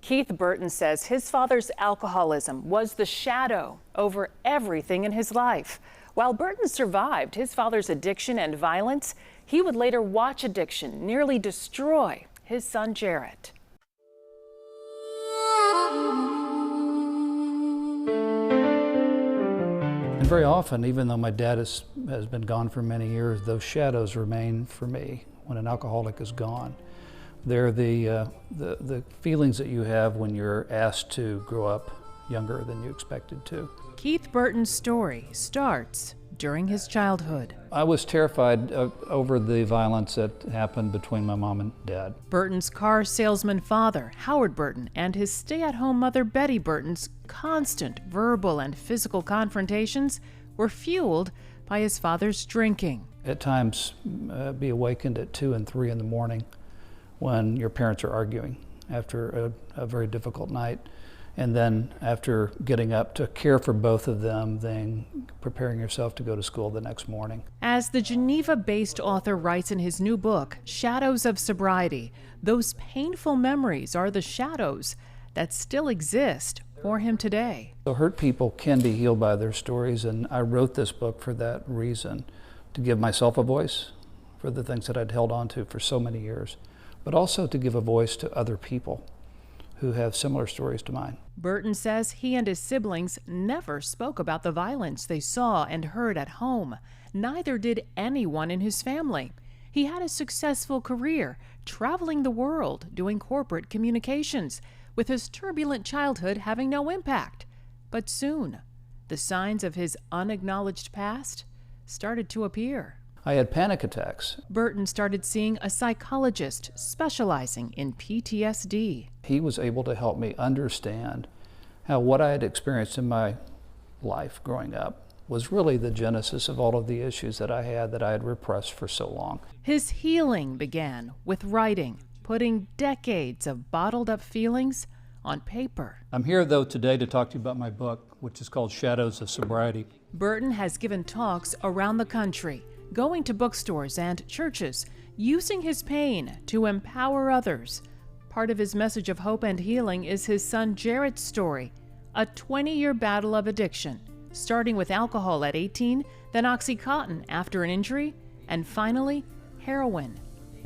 Keith Burton says his father's alcoholism was the shadow over everything in his life. While Burton survived his father's addiction and violence, he would later watch addiction nearly destroy his son Jarrett. And very often, even though my dad has been gone for many years, those shadows remain for me when an alcoholic is gone. They're the feelings that you have when you're asked to grow up younger than you expected to. Keith Burton's story starts during his childhood. I was terrified over the violence that happened between my mom and dad. Burton's car salesman father, Howard Burton, and his stay-at-home mother, Betty Burton's constant verbal and physical confrontations were fueled by his father's drinking. At times, be awakened at 2 and 3 in the morning when your parents are arguing after a very difficult night. And then after getting up to care for both of them, then preparing yourself to go to school the next morning. As the Geneva-based author writes in his new book, Shadows of Sobriety, those painful memories are the shadows that still exist for him today. So hurt people can be healed by their stories, and I wrote this book for that reason, to give myself a voice for the things that I'd held on to for so many years, but also to give a voice to other people who have similar stories to mine. Burton says he and his siblings never spoke about the violence they saw and heard at home. Neither did anyone in his family. He had a successful career, traveling the world, doing corporate communications, with his turbulent childhood having no impact. But soon, the signs of his unacknowledged past started to appear. I had panic attacks. Burton started seeing a psychologist specializing in PTSD. He was able to help me understand how what I had experienced in my life growing up was really the genesis of all of the issues that I had repressed for so long. His healing began with writing, putting decades of bottled up feelings on paper. I'm here, though, today to talk to you about my book, which is called Shadows of Sobriety. Burton has given talks around the country, going to bookstores and churches, using his pain to empower others. Part of his message of hope and healing is his son Jarrett's story, a 20-year battle of addiction, starting with alcohol at 18, then OxyContin after an injury, and finally, heroin.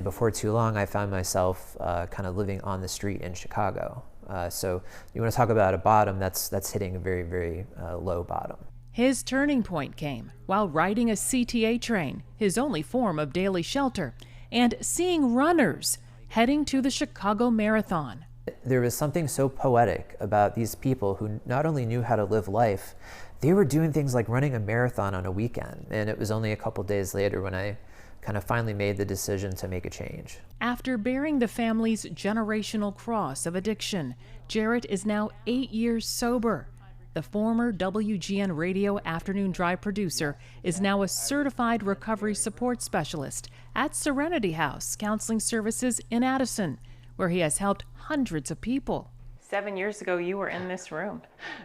Before too long, I found myself kind of living on the street in Chicago. So you want to talk about a bottom, that's hitting a very, very low bottom. His turning point came while riding a CTA train, his only form of daily shelter, and seeing runners heading to the Chicago Marathon. There was something so poetic about these people who not only knew how to live life, they were doing things like running a marathon on a weekend. And it was only a couple days later when I kind of finally made the decision to make a change. After bearing the family's generational cross of addiction, Jarrett is now 8 years sober. The former WGN Radio Afternoon Drive producer is now a certified recovery support specialist at Serenity House Counseling Services in Addison, where he has helped hundreds of people. 7 years ago, you were in this room.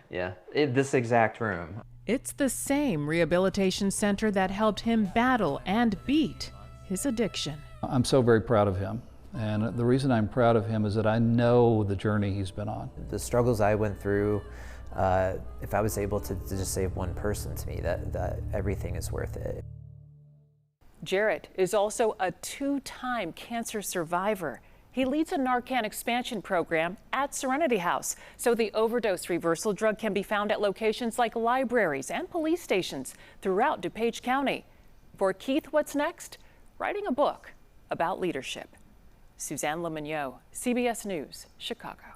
Yeah, this exact room. It's the same rehabilitation center that helped him battle and beat his addiction. I'm so very proud of him. And the reason I'm proud of him is that I know the journey he's been on. The struggles I went through, if I was able to just save one person to me, that everything is worth it. Jarrett is also a 2-time cancer survivor. He leads a Narcan expansion program at Serenity House, so the overdose reversal drug can be found at locations like libraries and police stations throughout DuPage County. For Keith, what's next? Writing a book about leadership. Suzanne Lemonnier, CBS News, Chicago.